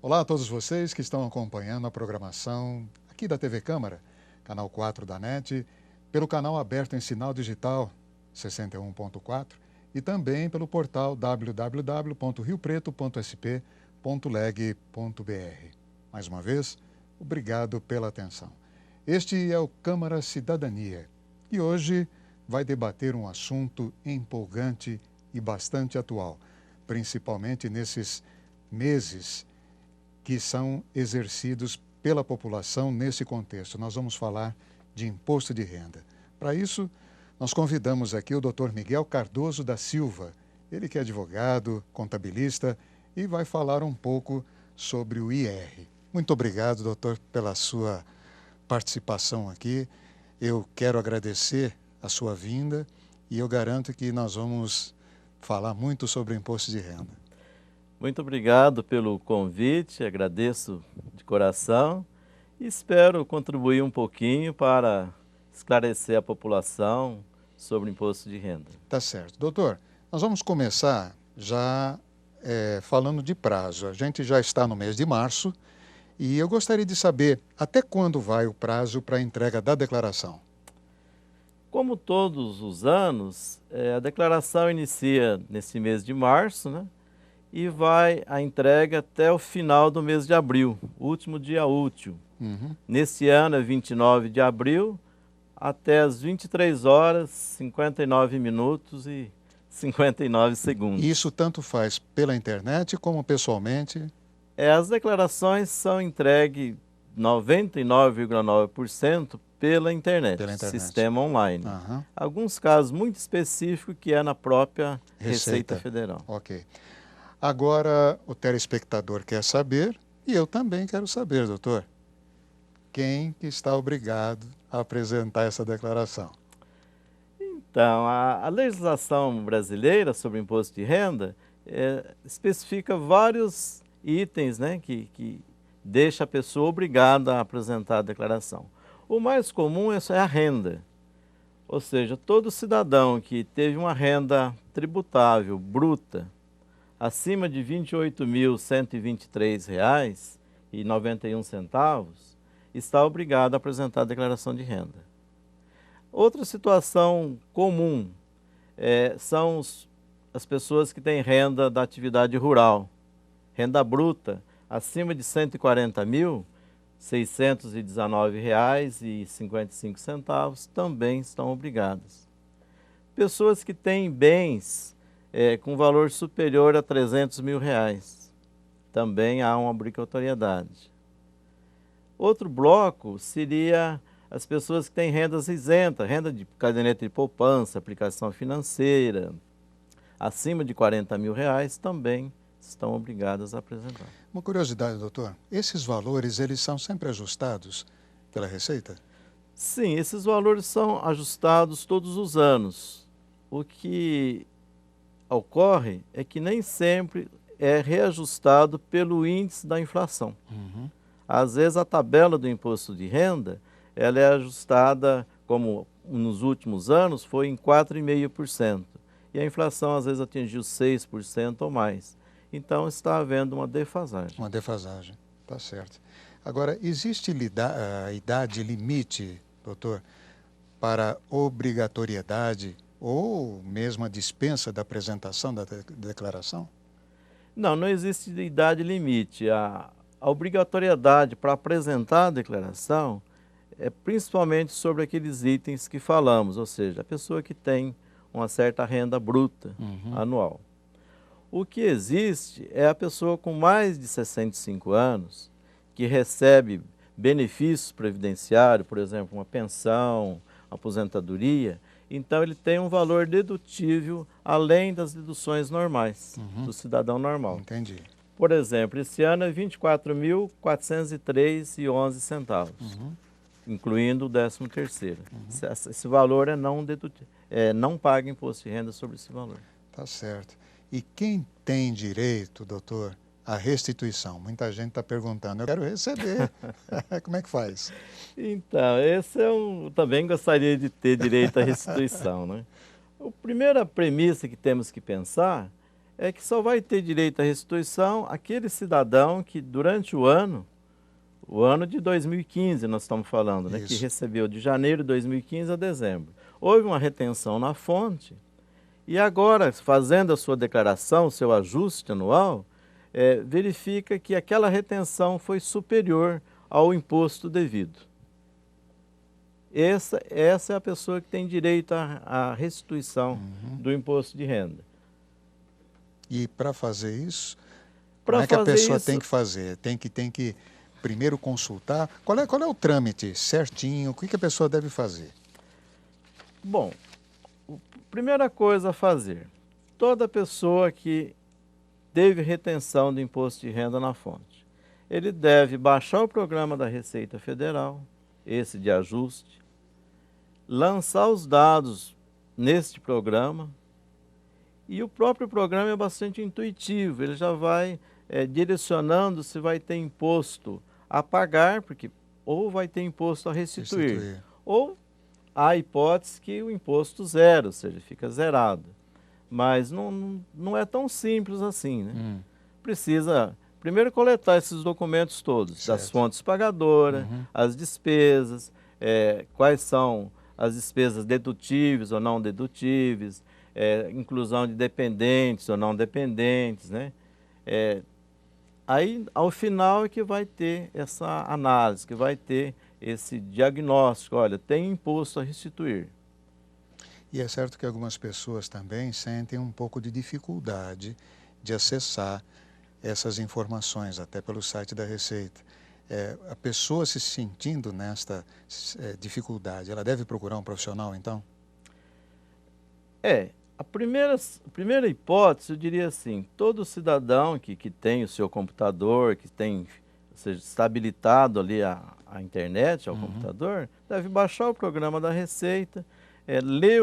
Olá a todos vocês que estão acompanhando a programação aqui da TV Câmara, canal 4 da NET, pelo canal aberto em sinal digital 61.4 e também pelo portal www.riopreto.sp.leg.br. Mais uma vez, obrigado pela atenção. Este é o Câmara Cidadania e hoje vai debater um assunto empolgante e bastante atual, principalmente nesses meses que são exercidos pela população nesse contexto. Nós vamos falar de imposto de renda. Para isso, nós convidamos aqui o Dr. Miguel Cardoso da Silva, ele que é advogado, contabilista e vai falar um pouco sobre o IR. Muito obrigado, doutor, pela sua participação aqui. Eu quero agradecer a sua vinda e eu garanto que nós vamos falar muito sobre o imposto de renda. Muito obrigado pelo convite, agradeço de coração e espero contribuir um pouquinho para esclarecer a população sobre o imposto de renda. Tá certo. Doutor, nós vamos começar já falando de prazo. A gente já está no mês de março e eu gostaria de saber até quando vai o prazo para a entrega da declaração. Como todos os anos, a declaração inicia nesse mês de março, né? E vai a entrega até o final do mês de abril, último dia útil. Nesse ano é 29 de abril, até as 23 horas, 59 minutos e 59 segundos. Isso tanto faz pela internet como pessoalmente? As declarações são entregues 99,9% pela internet, sistema online. Alguns casos muito específicos que é na própria Receita Federal. Ok. Agora, o telespectador quer saber, e eu também quero saber, doutor, quem que está obrigado a apresentar essa declaração? Então, a legislação brasileira sobre imposto de renda especifica vários itens, né, que deixa a pessoa obrigada a apresentar a declaração. O mais comum é a renda, ou seja, todo cidadão que teve uma renda tributável bruta acima de R$ 28.123,91 está obrigado a apresentar a declaração de renda. Outra situação comum são as pessoas que têm renda da atividade rural, renda bruta acima de R$ 140.619,55 também estão obrigadas. Pessoas que têm bens com valor superior a R$ 300 mil, também há uma obrigatoriedade. Outro bloco seria as pessoas que têm rendas isentas, renda de caderneta de poupança, aplicação financeira, acima de R$ 40 mil, também estão obrigadas a apresentar. Uma curiosidade, doutor, esses valores, eles são sempre ajustados pela Receita? Sim, esses valores são ajustados todos os anos. O que ocorre é que nem sempre é reajustado pelo índice da inflação. Às vezes a tabela do imposto de renda ela é ajustada, como nos últimos anos, foi em 4,5%. E a inflação às vezes atingiu 6% ou mais. Então está havendo uma defasagem. Uma defasagem, tá certo. Agora, existe a idade limite, doutor, para obrigatoriedade ou mesmo a dispensa da apresentação da declaração? Não, não existe idade limite. A obrigatoriedade para apresentar a declaração é principalmente sobre aqueles itens que falamos, ou seja, a pessoa que tem uma certa renda bruta anual. O que existe é a pessoa com mais de 65 anos que recebe benefícios previdenciários, por exemplo, uma pensão, uma aposentadoria. Então, ele tem um valor dedutível além das deduções normais do cidadão normal. Entendi. Por exemplo, esse ano é R$ 24.403,11, incluindo o 13º. Esse valor não paga imposto de renda sobre esse valor. Tá certo. E quem tem direito, doutor, à restituição? Muita gente está perguntando, eu quero receber. Como é que faz? Então, esse também gostaria de ter direito à restituição, né? A primeira premissa que temos que pensar é que só vai ter direito à restituição aquele cidadão que durante o ano de 2015 nós estamos falando, né, que Isso. recebeu de janeiro de 2015 a dezembro. Houve uma retenção na fonte e agora, fazendo a sua declaração, seu ajuste anual, verifica que aquela retenção foi superior ao imposto devido. Essa é a pessoa que tem direito à restituição do imposto de renda. E para fazer isso, como é que a pessoa tem que fazer? Tem que primeiro consultar? Qual é o trâmite certinho? O que a pessoa deve fazer? Bom, primeira coisa a fazer, toda pessoa que teve retenção do imposto de renda na fonte, ele deve baixar o programa da Receita Federal, esse de ajuste, lançar os dados neste programa, e o próprio programa é bastante intuitivo, ele já vai direcionando se vai ter imposto a pagar, porque ou vai ter imposto a restituir. Ou há hipótese que o imposto zero, ou seja, fica zerado. Mas não é tão simples assim, né? Precisa primeiro coletar esses documentos todos, certo, das fontes pagadoras, as despesas, quais são as despesas dedutíveis ou não dedutíveis, inclusão de dependentes ou não dependentes, né? Aí, ao final, é que vai ter essa análise, que vai ter esse diagnóstico, olha, tem imposto a restituir. E é certo que algumas pessoas também sentem um pouco de dificuldade de acessar essas informações, até pelo site da Receita. A pessoa se sentindo nesta dificuldade, ela deve procurar um profissional, então? A primeira hipótese, eu diria assim, todo cidadão que tem o seu computador, que tem, ou seja, está habilitado ali a internet, ao computador, deve baixar o programa da Receita, ler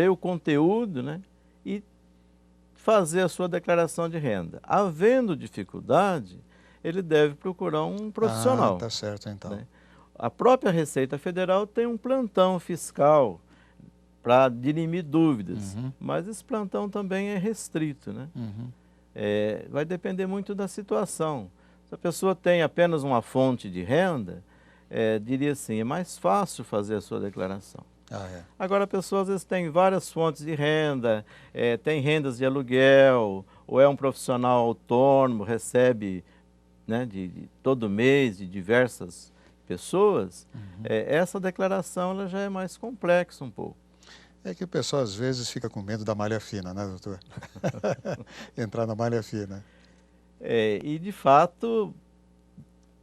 o conteúdo, né, e fazer a sua declaração de renda. Havendo dificuldade, ele deve procurar um profissional. Tá certo, então. Né? A própria Receita Federal tem um plantão fiscal para dirimir dúvidas, mas esse plantão também é restrito, né? Vai depender muito da situação. Se a pessoa tem apenas uma fonte de renda, diria assim, é mais fácil fazer a sua declaração. Agora, a pessoa às vezes tem várias fontes de renda, tem rendas de aluguel, ou é um profissional autônomo, recebe, né, de todo mês de diversas pessoas, essa declaração ela já é mais complexa um pouco. É que o pessoal às vezes fica com medo da malha fina, né, doutor? Entrar na malha fina. E de fato,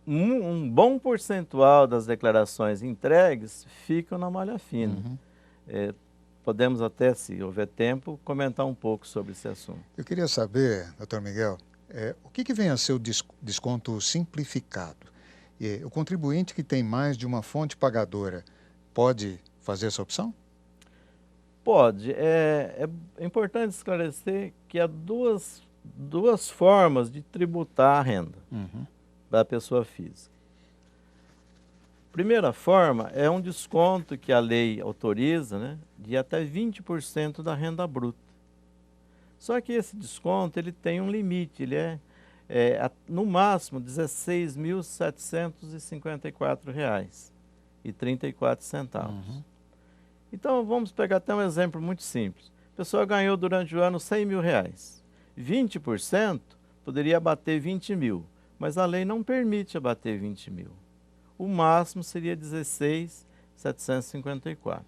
um bom percentual das declarações entregues ficam na malha fina. Podemos até, se houver tempo, comentar um pouco sobre esse assunto. Eu queria saber, doutor Miguel, o que vem a ser o desconto simplificado? O contribuinte que tem mais de uma fonte pagadora pode fazer essa opção? Pode. É importante esclarecer que há duas formas de tributar a renda da pessoa física. Primeira forma é um desconto que a lei autoriza, né, de até 20% da renda bruta. Só que esse desconto ele tem um limite, ele no máximo R$ 16.754,34. Então vamos pegar até um exemplo muito simples. A pessoa ganhou durante o ano R$100 mil. 20% poderia abater 20 mil, mas a lei não permite abater 20 mil. O máximo seria 16.754.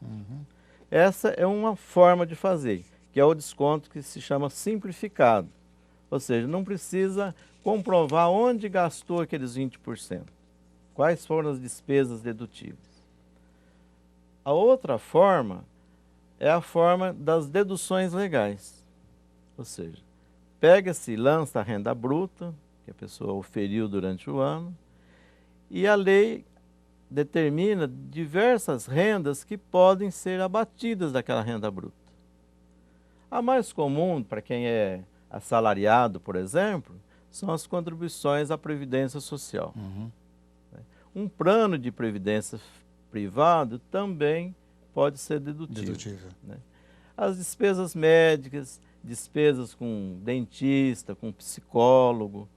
Essa é uma forma de fazer, que é o desconto que se chama simplificado. Ou seja, não precisa comprovar onde gastou aqueles 20%, quais foram as despesas dedutíveis. A outra forma é a forma das deduções legais. Ou seja, pega-se e lança a renda bruta, que a pessoa oferiu durante o ano, e a lei determina diversas rendas que podem ser abatidas daquela renda bruta. A mais comum, para quem é assalariado, por exemplo, são as contribuições à Previdência Social. Um plano de previdência privado também pode ser dedutível. Né? As despesas médicas, despesas com dentista, com psicólogo.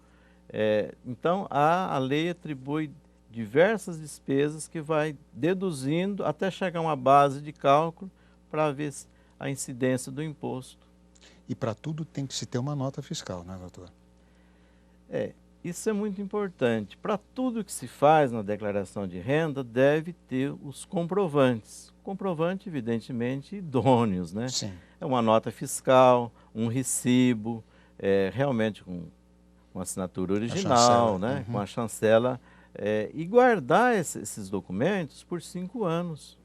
Então, a lei atribui diversas despesas que vai deduzindo até chegar a uma base de cálculo para ver a incidência do imposto. E para tudo tem que se ter uma nota fiscal, né, doutor? Isso é muito importante. Para tudo que se faz na declaração de renda, deve ter os comprovantes. Comprovantes, evidentemente, idôneos, né? Sim. É uma nota fiscal, um recibo, realmente com assinatura original, né? Com a chancela, e guardar esses documentos por 5 anos.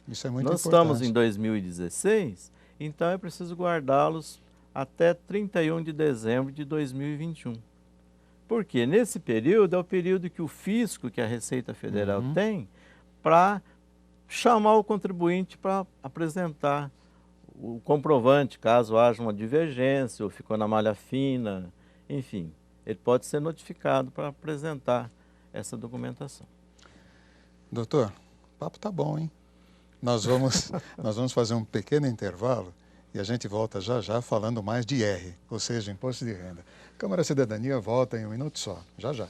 Isso é muito Nós importante. estamos em 2016, então é preciso guardá-los até 31 de dezembro de 2021. Porque nesse período é o período que o fisco, que a Receita Federal tem, para chamar o contribuinte para apresentar o comprovante, caso haja uma divergência ou ficou na malha fina, enfim. Ele pode ser notificado para apresentar essa documentação. Doutor, o papo tá bom, hein? Nós vamos fazer um pequeno intervalo e a gente volta já já falando mais de IR, ou seja, Imposto de Renda. Câmara Cidadania volta em um minuto só, já já.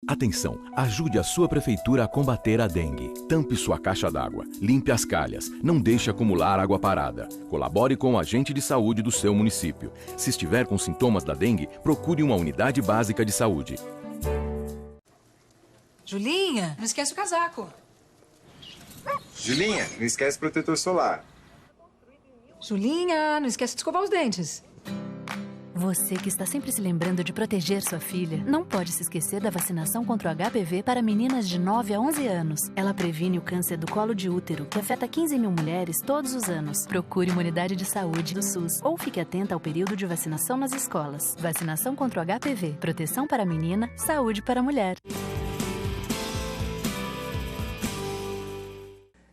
Atenção, ajude a sua prefeitura a combater a dengue. Tampe sua caixa d'água, limpe as calhas, não deixe acumular água parada. Colabore com o agente de saúde do seu município. Se estiver com sintomas da dengue, procure uma unidade básica de saúde. Julinha, não esquece o casaco. Julinha, não esquece o protetor solar. Julinha, não esquece de escovar os dentes. Você que está sempre se lembrando de proteger sua filha, não pode se esquecer da vacinação contra o HPV para meninas de 9 a 11 anos. Ela previne o câncer do colo de útero, que afeta 15 mil mulheres todos os anos. Procure uma unidade de saúde do SUS ou fique atenta ao período de vacinação nas escolas. Vacinação contra o HPV, proteção para a menina, saúde para a mulher.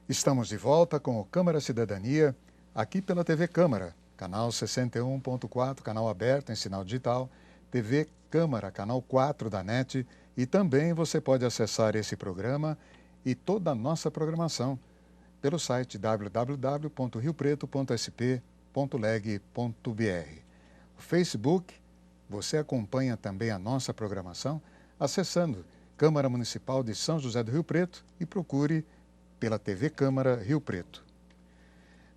Estamos de volta com o Câmara Cidadania, aqui pela TV Câmara, canal 61.4, canal aberto em sinal digital, TV Câmara, canal 4 da NET, e também você pode acessar esse programa e toda a nossa programação pelo site www.riopreto.sp.leg.br. O Facebook, você acompanha também a nossa programação acessando Câmara Municipal de São José do Rio Preto e procure pela TV Câmara Rio Preto.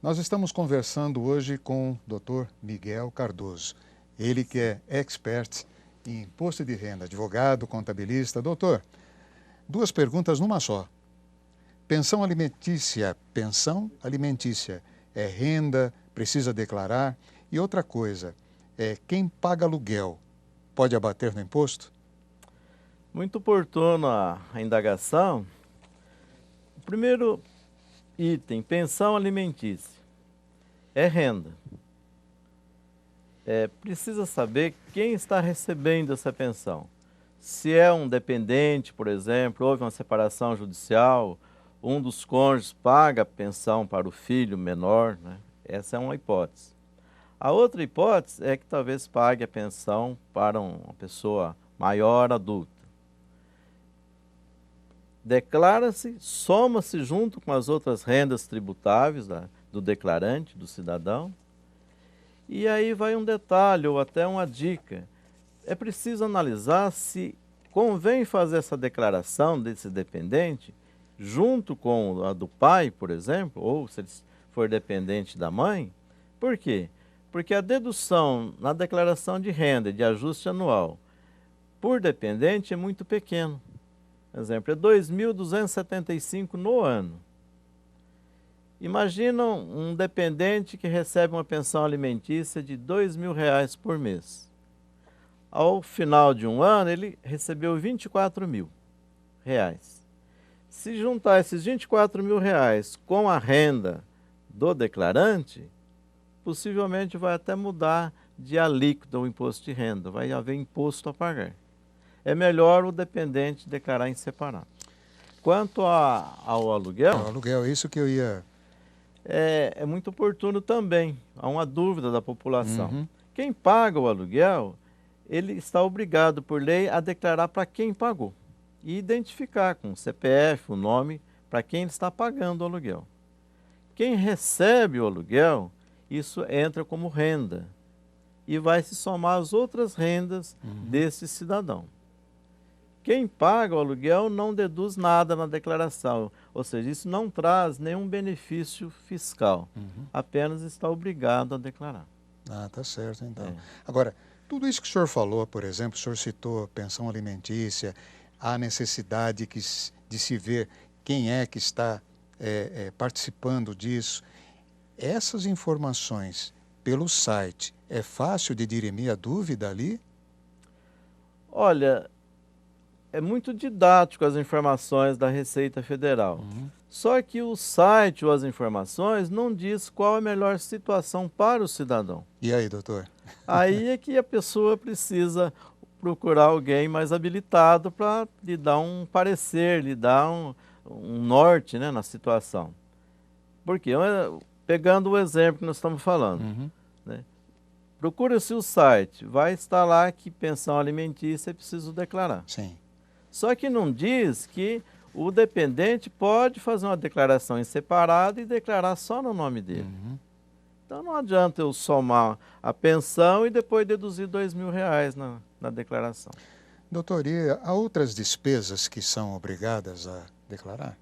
Nós estamos conversando hoje com o Dr. Miguel Cardoso, ele que é expert em imposto de renda, advogado, contabilista. Doutor, 2 perguntas numa só. Pensão alimentícia é renda, precisa declarar? E outra coisa, quem paga aluguel pode abater no imposto? Muito oportuna a indagação. O primeiro item, pensão alimentícia, é renda. Precisa saber quem está recebendo essa pensão. Se é um dependente, por exemplo, houve uma separação judicial, um dos cônjuges paga a pensão para o filho menor, né? Essa é uma hipótese. A outra hipótese é que talvez pague a pensão para uma pessoa maior, adulta. Declara-se, soma-se junto com as outras rendas tributáveis do declarante, do cidadão. E aí vai um detalhe ou até uma dica. É preciso analisar se convém fazer essa declaração desse dependente junto com a do pai, por exemplo, ou se ele for dependente da mãe. Por quê? Porque a dedução na declaração de renda de ajuste anual por dependente é muito pequeno. Por exemplo, é R$ 2.275 no ano. Imagina um dependente que recebe uma pensão alimentícia de R$ 2.000 por mês. Ao final de um ano, ele recebeu R$ 24.000. Se juntar esses R$ 24.000 com a renda do declarante, possivelmente vai até mudar de alíquota o imposto de renda, vai haver imposto a pagar. É melhor o dependente declarar em separado. Quanto ao aluguel... O aluguel, é isso que eu ia... É muito oportuno também. Há uma dúvida da população. Quem paga o aluguel, ele está obrigado por lei a declarar para quem pagou. E identificar com o CPF, o nome, para quem ele está pagando o aluguel. Quem recebe o aluguel, isso entra como renda e vai se somar às outras rendas desse cidadão. Quem paga o aluguel não deduz nada na declaração, ou seja, isso não traz nenhum benefício fiscal, apenas está obrigado a declarar. Ah, tá certo, então. É. Agora, tudo isso que o senhor falou, por exemplo, o senhor citou pensão alimentícia, a necessidade de se ver quem é que está participando disso. Essas informações pelo site, é fácil de dirimir a dúvida ali? Olha, é muito didático as informações da Receita Federal. Só que o site ou as informações não diz qual a melhor situação para o cidadão. E aí, doutor? Aí é que a pessoa precisa procurar alguém mais habilitado para lhe dar um parecer, lhe dar um norte, né, na situação. Porque, pegando o exemplo que nós estamos falando, né, procura-se o site, vai estar lá que pensão alimentícia é preciso declarar. Sim. Só que não diz que o dependente pode fazer uma declaração em separado e declarar só no nome dele. Então não adianta eu somar a pensão e depois deduzir R$2.000 na declaração. Doutor, e há outras despesas que são obrigadas a declarar?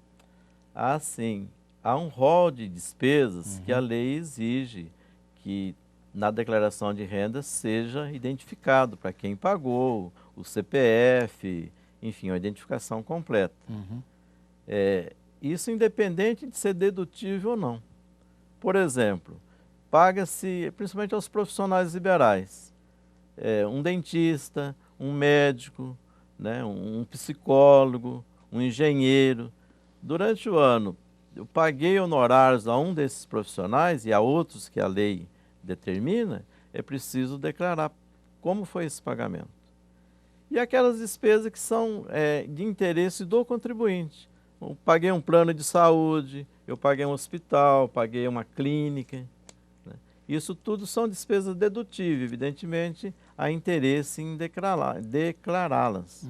Ah, sim. Há um rol de despesas que a lei exige que na declaração de renda seja identificado para quem pagou, o CPF, enfim, a identificação completa. Isso independente de ser dedutível ou não. Por exemplo, paga-se, principalmente aos profissionais liberais, um dentista, um médico, né, um psicólogo, um engenheiro. Durante o ano, eu paguei honorários a um desses profissionais e a outros que a lei determina, é preciso declarar como foi esse pagamento. E aquelas despesas que são de interesse do contribuinte. Eu paguei um plano de saúde, eu paguei um hospital, paguei uma clínica. Né? Isso tudo são despesas dedutíveis, evidentemente, há interesse em declará-las.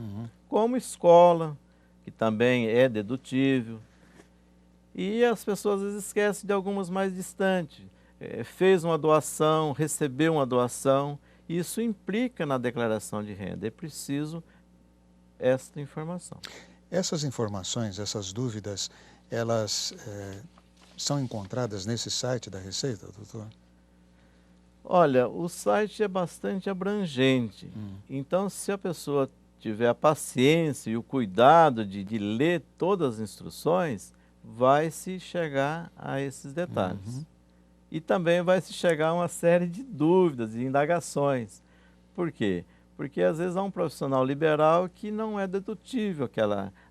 Como escola, que também é dedutível. E as pessoas às vezes esquecem de algumas mais distantes. Fez uma doação, recebeu uma doação, isso implica na declaração de renda. É preciso esta informação. Essas informações, essas dúvidas, elas são encontradas nesse site da Receita, doutor? Olha, o site é bastante abrangente. Então, se a pessoa tiver a paciência e o cuidado de ler todas as instruções, vai se chegar a esses detalhes. E também vai se chegar a uma série de dúvidas e indagações. Por quê? Porque às vezes há um profissional liberal que não é dedutível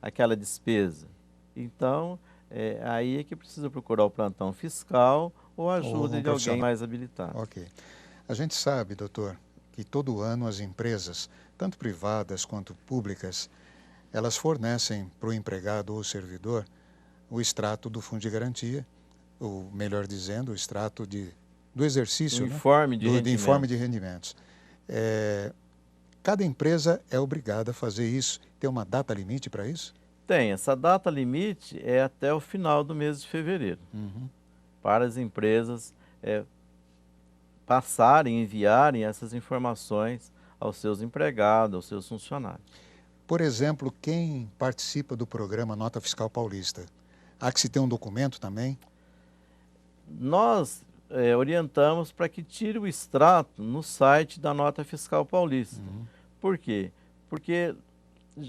aquela despesa. Então, aí é que precisa procurar o plantão fiscal ou a ajuda de alguém mais habilitado. Ok. A gente sabe, doutor, que todo ano as empresas, tanto privadas quanto públicas, elas fornecem para o empregado ou servidor o extrato do Fundo de Garantia, ou melhor dizendo, o extrato do exercício, informe de rendimentos. Informe de rendimentos. Cada empresa é obrigada a fazer isso. Tem uma data limite para isso? Tem. Essa data limite é até o final do mês de fevereiro. Para as empresas passarem, enviarem essas informações aos seus empregados, aos seus funcionários. Por exemplo, quem participa do programa Nota Fiscal Paulista, há que se ter um documento também? Nós orientamos para que tire o extrato no site da Nota Fiscal Paulista. Por quê? Porque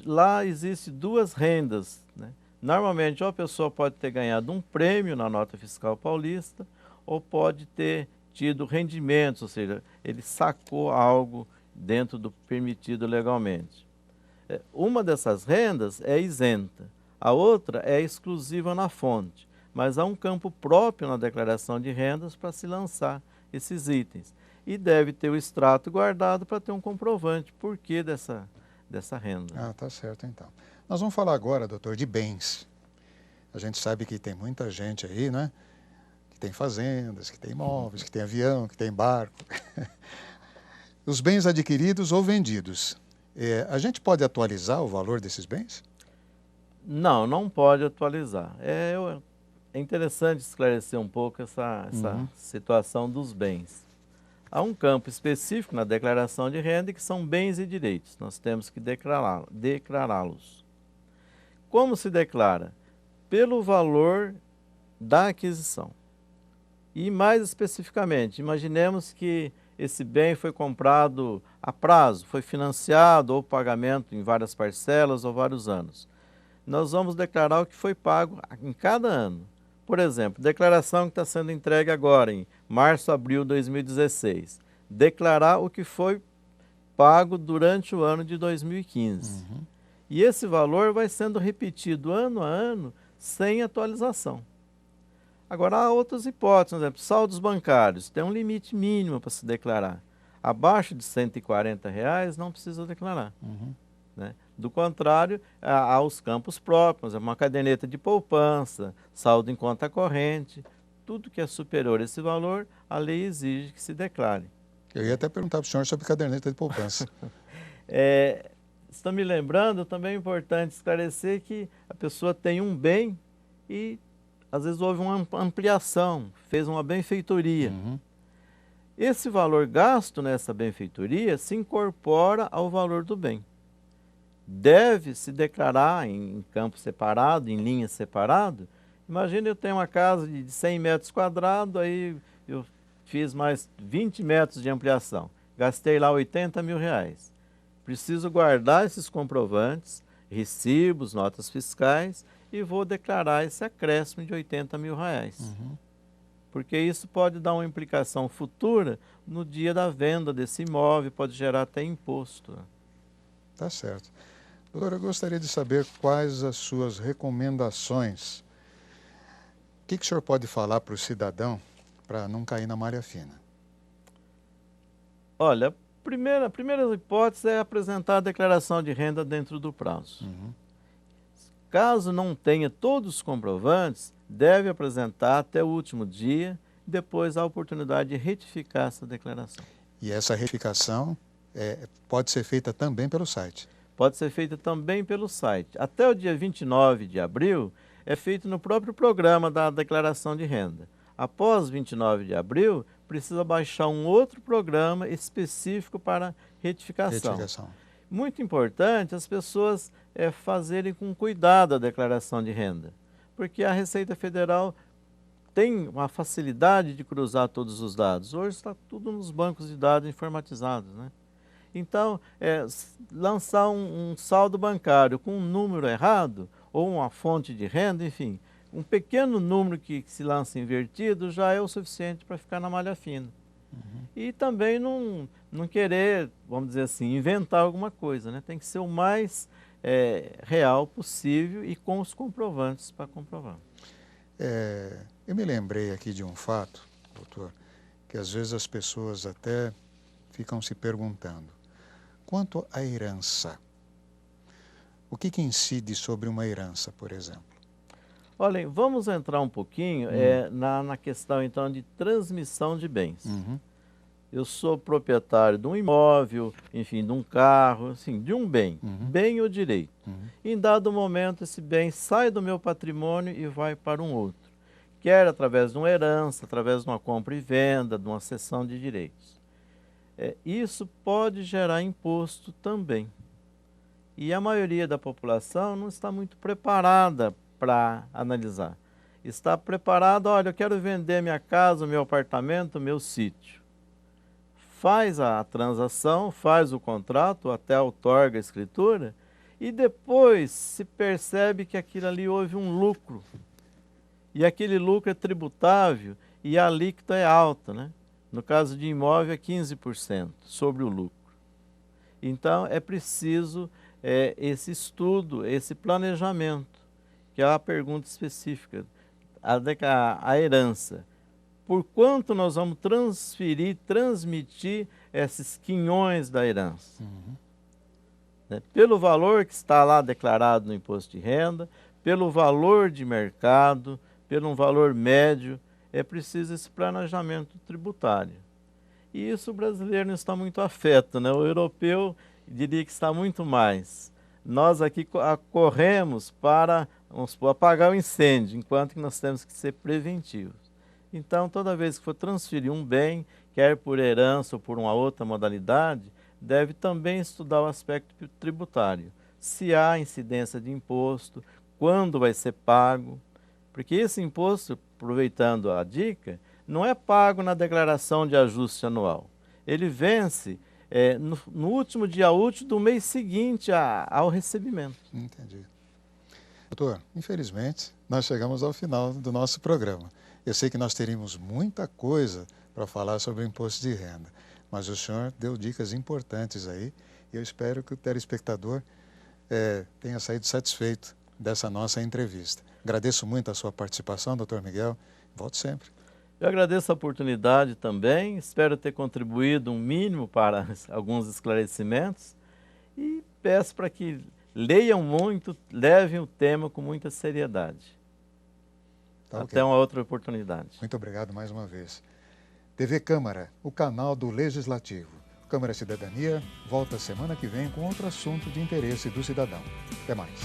lá existem duas rendas, né? Normalmente, ou a pessoa pode ter ganhado um prêmio na Nota Fiscal Paulista, ou pode ter tido rendimentos, ou seja, ele sacou algo dentro do permitido legalmente. Uma dessas rendas é isenta, a outra é exclusiva na fonte, mas há um campo próprio na declaração de rendas para se lançar esses itens. E deve ter o extrato guardado para ter um comprovante por que dessa renda. Ah, tá certo então. Nós vamos falar agora, doutor, de bens. A gente sabe que tem muita gente aí, né? Que tem fazendas, que tem imóveis, que tem avião, que tem barco. Os bens adquiridos ou vendidos. A gente pode atualizar o valor desses bens? Não, não pode atualizar. é interessante esclarecer um pouco essa situação dos bens. Há um campo específico na declaração de renda que são bens e direitos. Nós temos que declará-los. Como se declara? Pelo valor da aquisição. E mais especificamente, imaginemos que esse bem foi comprado a prazo, foi financiado ou pagamento em várias parcelas ou vários anos. Nós vamos declarar o que foi pago em cada ano. Por exemplo, declaração que está sendo entregue agora, em março, abril de 2016. Declarar o que foi pago durante o ano de 2015. E esse valor vai sendo repetido ano a ano, sem atualização. Agora, há outras hipóteses, por exemplo, saldos bancários. Tem um limite mínimo para se declarar. Abaixo de R$140 não precisa declarar. Né? Do contrário, há os campos próprios, uma caderneta de poupança, saldo em conta corrente, tudo que é superior a esse valor, a lei exige que se declare. Eu ia até perguntar para o senhor sobre caderneta de poupança. Estão me lembrando, também é importante esclarecer que a pessoa tem um bem e às vezes houve uma ampliação, fez uma benfeitoria. Esse valor gasto nessa benfeitoria se incorpora ao valor do bem. Deve se declarar em campo separado, em linha separada. Imagina, eu tenho uma casa de 100 metros quadrados, aí eu fiz mais 20 metros de ampliação. Gastei lá R$80 mil. Preciso guardar esses comprovantes, recibos, notas fiscais e vou declarar esse acréscimo de R$80 mil. Porque isso pode dar uma implicação futura no dia da venda desse imóvel, pode gerar até imposto. Tá certo. Doutor, eu gostaria de saber quais as suas recomendações. O que o senhor pode falar para o cidadão para não cair na malha fina? Olha, a primeira hipótese é apresentar a declaração de renda dentro do prazo. Caso não tenha todos os comprovantes, deve apresentar até o último dia, depois a oportunidade de retificar essa declaração. E essa retificação pode ser feita também pelo site? Pode ser feita também pelo site. Até o dia 29 de abril, é feito no próprio programa da declaração de renda. Após 29 de abril, precisa baixar um outro programa específico para retificação. Muito importante as pessoas fazerem com cuidado a declaração de renda, porque a Receita Federal tem uma facilidade de cruzar todos os dados. Hoje está tudo nos bancos de dados informatizados, né? Então, lançar um saldo bancário com um número errado, ou uma fonte de renda, enfim, um pequeno número que se lança invertido já é o suficiente para ficar na malha fina. E também não querer, vamos dizer assim, inventar alguma coisa, né? Tem que ser o mais real possível e com os comprovantes para comprovar. Eu me lembrei aqui de um fato, doutor, que às vezes as pessoas até ficam se perguntando. Quanto à herança, o que incide sobre uma herança, por exemplo? Olhem, vamos entrar um pouquinho na questão, então, de transmissão de bens. Eu sou proprietário de um imóvel, enfim, de um carro, assim, de um bem, bem ou direito. Em dado momento, esse bem sai do meu patrimônio e vai para um outro. Quer através de uma herança, através de uma compra e venda, de uma cessão de direitos. Isso pode gerar imposto também. E a maioria da população não está muito preparada para analisar. Está preparada, olha, eu quero vender minha casa, o meu apartamento, o meu sítio. Faz a transação, faz o contrato, até outorga a escritura, e depois se percebe que aquilo ali houve um lucro. E aquele lucro é tributável e a alíquota é alta, né? No caso de imóvel é 15% sobre o lucro. Então é preciso esse estudo, esse planejamento, que é a pergunta específica, a herança. Por quanto nós vamos transmitir esses quinhões da herança? Pelo valor que está lá declarado no imposto de renda, pelo valor de mercado, pelo valor médio, é preciso esse planejamento tributário. E isso o brasileiro não está muito afeto, né? O europeu diria que está muito mais. nós aqui corremos para, vamos supor, apagar o incêndio, enquanto que nós temos que ser preventivos. Então, toda vez que for transferir um bem, quer por herança ou por uma outra modalidade, deve também estudar o aspecto tributário. Se há incidência de imposto, quando vai ser pago, porque esse imposto, aproveitando a dica, não é pago na declaração de ajuste anual. Ele vence no último dia útil do mês seguinte ao recebimento. Entendi. Doutor, infelizmente, nós chegamos ao final do nosso programa. Eu sei que nós teríamos muita coisa para falar sobre o imposto de renda, mas o senhor deu dicas importantes aí e eu espero que o telespectador tenha saído satisfeito dessa nossa entrevista. Agradeço muito a sua participação, doutor Miguel. Volte sempre. Eu agradeço a oportunidade também, espero ter contribuído um mínimo para alguns esclarecimentos e peço para que leiam muito, levem o tema com muita seriedade. Tá, Até uma outra oportunidade. Muito obrigado mais uma vez. TV Câmara, o canal do Legislativo. Câmara Cidadania volta semana que vem com outro assunto de interesse do cidadão. Até mais.